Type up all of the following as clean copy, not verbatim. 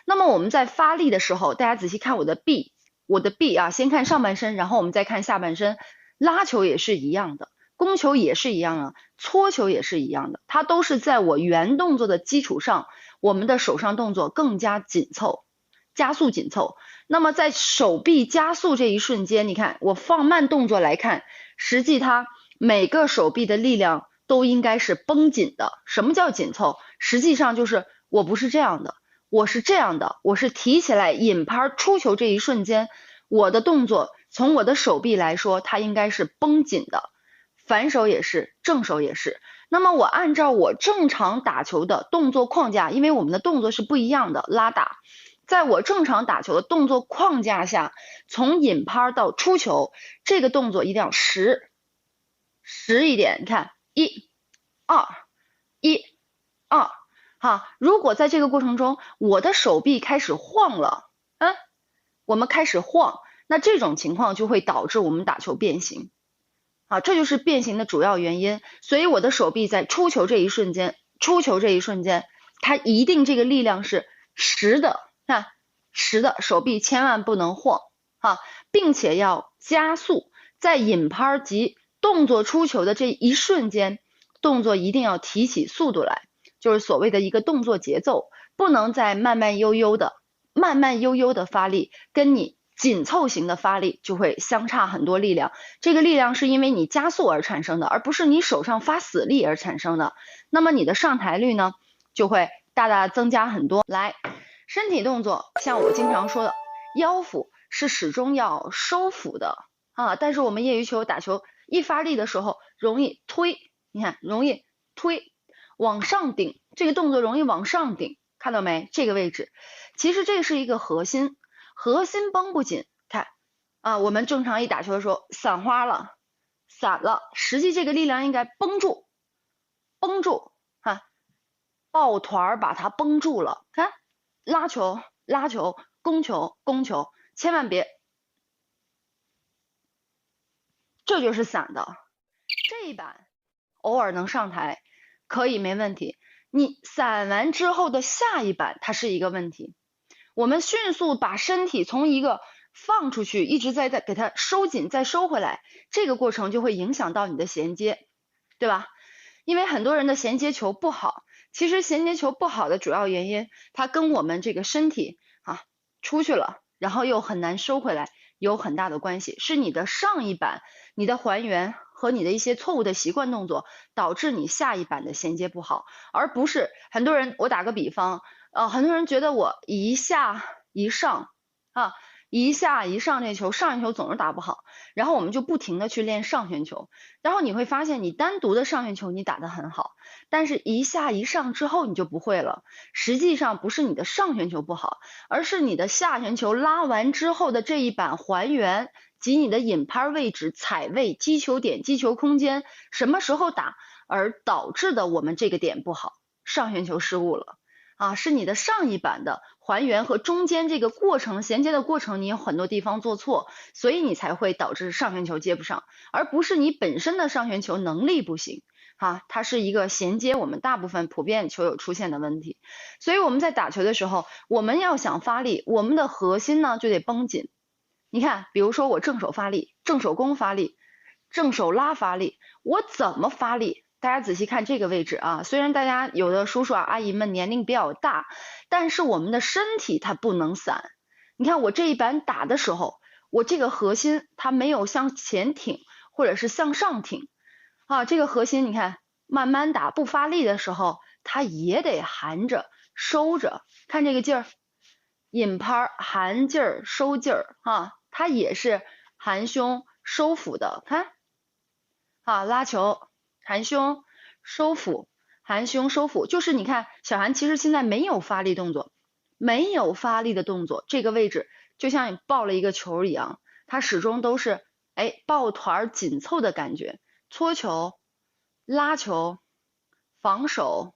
那么我们在发力的时候，大家仔细看我的臂，啊，先看上半身，然后我们再看下半身，拉球也是一样的，攻球也是一样的，搓球也是一样的，它都是在我原动作的基础上，我们的手上动作更加紧凑，加速紧凑。那么在手臂加速这一瞬间，你看我放慢动作来看，实际它每个手臂的力量都应该是绷紧的。什么叫紧凑？实际上就是我不是这样的，我是这样的，我是提起来引拍出球这一瞬间，我的动作从我的手臂来说，它应该是绷紧的，反手也是，正手也是。那么我按照我正常打球的动作框架，因为我们的动作是不一样的，拉打。在我正常打球的动作框架下，从引拍到出球，这个动作一定要实一点。你看，一、二、一、二，哈。如果在这个过程中，我的手臂开始晃了，我们开始晃，那这种情况就会导致我们打球变形，啊，这就是变形的主要原因。所以我的手臂在出球这一瞬间，它一定这个力量是实的。看实的，手臂千万不能晃啊，并且要加速，在引拍及动作出球的这一瞬间，动作一定要提起速度来，就是所谓的一个动作节奏，不能再慢慢悠悠的发力，跟你紧凑型的发力就会相差很多力量。这个力量是因为你加速而产生的，而不是你手上发死力而产生的。那么你的上台率呢，就会大大增加很多。来，身体动作，像我经常说的，腰腹是始终要收腹的啊。但是我们业余球打球一发力的时候，容易推，你看容易推往上顶，这个动作容易往上顶，看到没？这个位置，其实这是一个核心，核心绷不紧。看啊，我们正常一打球的时候散花了，散了，实际这个力量应该绷住，看抱团把它绷住了，看。拉球，攻球，千万别，这就是散的。这一板偶尔能上台，可以没问题。你散完之后的下一板，它是一个问题。我们迅速把身体从一个放出去，一直在给它收紧，再收回来，这个过程就会影响到你的衔接，对吧？因为很多人的衔接球不好，其实衔接球不好的主要原因，它跟我们这个身体出去了，然后又很难收回来，有很大的关系。是你的上一板、你的还原和你的一些错误的习惯动作，导致你下一板的衔接不好，而不是很多人。我打个比方，很多人觉得我一下一上一下一上这球，上旋球总是打不好，然后我们就不停的去练上旋球，然后你会发现你单独的上旋球你打得很好，但是一下一上之后你就不会了。实际上不是你的上旋球不好，而是你的下旋球拉完之后的这一板还原及你的引拍位置、踩位、击球点、击球空间什么时候打，而导致的我们这个点不好，上旋球失误了。是你的上一板的还原和中间这个过程衔接的过程，你有很多地方做错，所以你才会导致上旋球接不上，而不是你本身的上旋球能力不行它是一个衔接我们大部分普遍球友出现的问题。所以我们在打球的时候，我们要想发力，我们的核心呢就得绷紧。你看，比如说我正手发力、正手攻发力、正手拉发力，我怎么发力？大家仔细看这个位置啊，虽然大家有的叔叔阿姨们年龄比较大，但是我们的身体它不能散。你看我这一板打的时候，我这个核心它没有向前挺或者是向上挺这个核心你看慢慢打不发力的时候，它也得含着收着，看这个劲儿，引拍含劲儿收劲儿它也是含胸收腹的，看拉球。含胸收腹，含胸收腹，就是你看小韩其实现在没有发力动作，没有发力的动作，这个位置就像你抱了一个球一样，它始终都是抱团紧凑的感觉，搓球、拉球、防守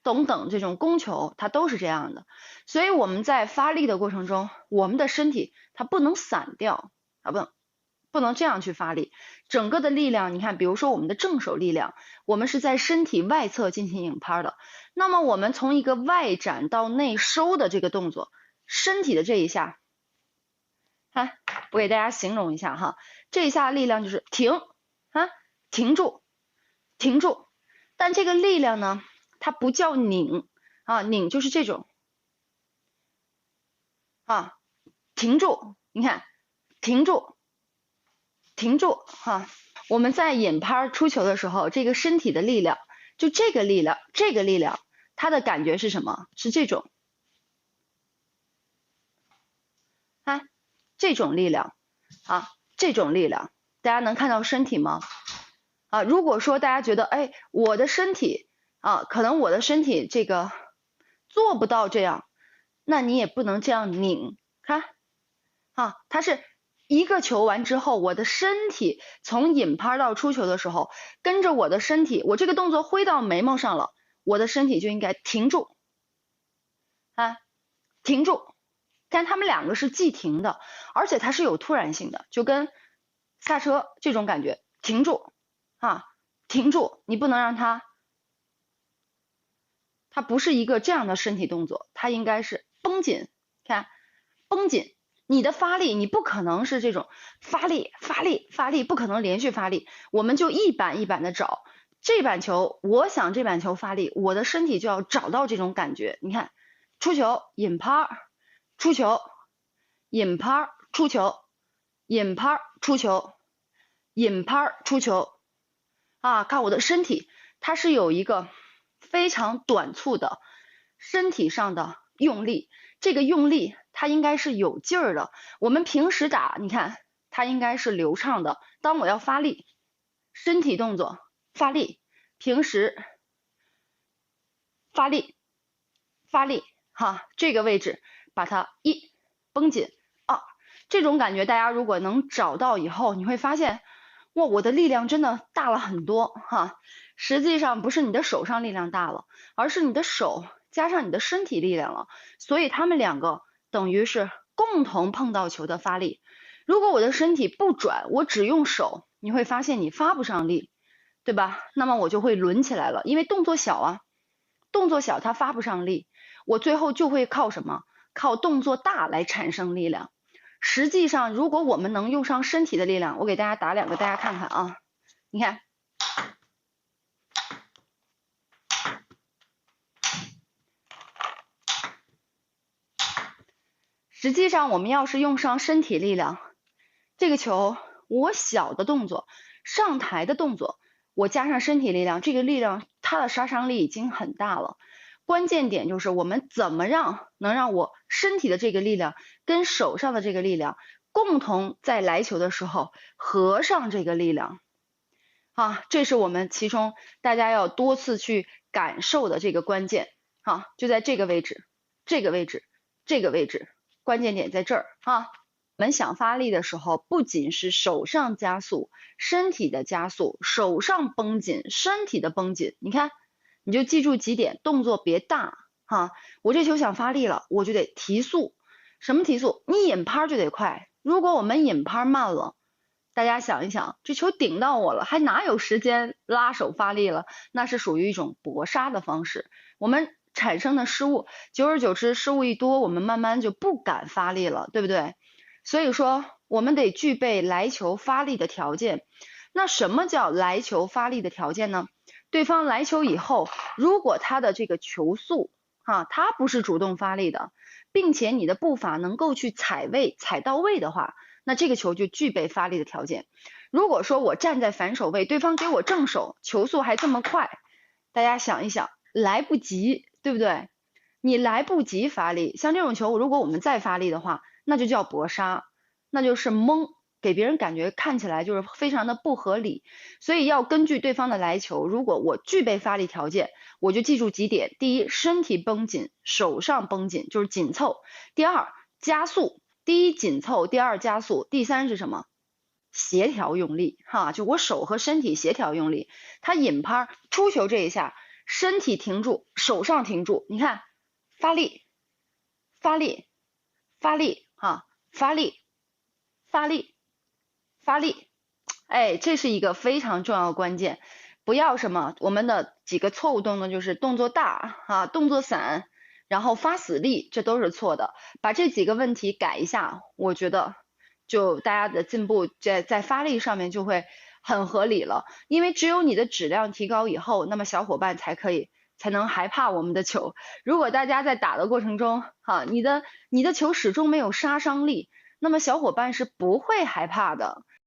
等等这种攻球，它都是这样的。所以我们在发力的过程中，我们的身体它不能散掉不能不能这样去发力。整个的力量，你看，比如说我们的正手力量，我们是在身体外侧进行引拍的。那么我们从一个外展到内收的这个动作，身体的这一下，看，我给大家形容一下哈，这一下力量就是停啊，停住，停住。但这个力量呢，它不叫拧啊，拧就是这种啊，停住，你看，停住，停住哈。我们在引拍出球的时候，这个身体的力量，就这个力量，这个力量，它的感觉是什么？是这种，看这种力量啊，这种力量，大家能看到身体吗？啊，如果说大家觉得，哎，我的身体啊，可能我的身体这个做不到这样，那你也不能这样拧，看啊，它是一个球完之后，我的身体从引拍到出球的时候，跟着我的身体，我这个动作挥到眉毛上了，我的身体就应该停住，啊，停住。但他们两个是既停的，而且它是有突然性的，就跟刹车这种感觉，停住啊，停住，你不能让它不是一个这样的身体动作，它应该是绷紧，看绷紧。你的发力，你不可能是这种发力、发力、发力，不可能连续发力。我们就一板一板的找这板球，我想这板球发力，我的身体就要找到这种感觉。你看，出球引拍，出球引拍出球，引拍出球，引拍出球啊！看我的身体，它是有一个非常短促的身体上的用力，这个用力它应该是有劲儿的。我们平时打，你看它应该是流畅的。当我要发力，身体动作发力，平时发力，发力，哈，这个位置把它一绷紧，二，这种感觉大家如果能找到以后，你会发现，哇，我的力量真的大了很多哈。实际上不是你的手上力量大了，而是你的手加上你的身体力量了，所以他们两个等于是共同碰到球的发力。如果我的身体不转，我只用手，你会发现你发不上力，对吧？那么我就会抡起来了，因为动作小啊，动作小它发不上力，我最后就会靠什么？靠动作大来产生力量。实际上，如果我们能用上身体的力量，我给大家打两个，大家看看啊，你看。实际上，我们要是用上身体力量，这个球我小的动作，上台的动作，我加上身体力量，这个力量它的杀伤力已经很大了。关键点就是我们怎么能让我身体的这个力量跟手上的这个力量共同在来球的时候合上这个力量啊，这是我们其中大家要多次去感受的这个关键啊，就在这个位置，这个位置，这个位置。关键点在这儿啊！我们想发力的时候，不仅是手上加速，身体的加速，手上绷紧，身体的绷紧。你看，你就记住几点，动作别大哈。我这球想发力了，我就得提速。什么提速？你引拍就得快。如果我们引拍慢了，大家想一想，这球顶到我了，还哪有时间拉手发力了？那是属于一种搏杀的方式。我们产生的失误，久而久之，失误一多，我们慢慢就不敢发力了，对不对？所以说，我们得具备来球发力的条件。那什么叫来球发力的条件呢？对方来球以后，如果他的这个球速他不是主动发力的，并且你的步伐能够去踩位踩到位的话，那这个球就具备发力的条件。如果说我站在反手位，对方给我正手，球速还这么快，大家想一想，来不及，对不对？你来不及发力，像这种球，如果我们再发力的话，那就叫搏杀，那就是懵，给别人感觉看起来就是非常的不合理。所以要根据对方的来球，如果我具备发力条件，我就记住几点：第一，身体绷紧，手上绷紧，就是紧凑；第二，加速，第一紧凑，第二加速，第三是什么？协调用力哈，就我手和身体协调用力。他引拍出球这一下，身体停住，手上停住，你看发力，发力，发力哈，发力，发力，发力，哎，这是一个非常重要的关键。不要什么，我们的几个错误动作就是动作大啊，动作散，然后发死力，这都是错的。把这几个问题改一下，我觉得就大家的进步在发力上面就会很合理了。因为只有你的质量提高以后，那么小伙伴才能害怕我们的球。如果大家在打的过程中，哈，你的球始终没有杀伤力，那么小伙伴是不会害怕的。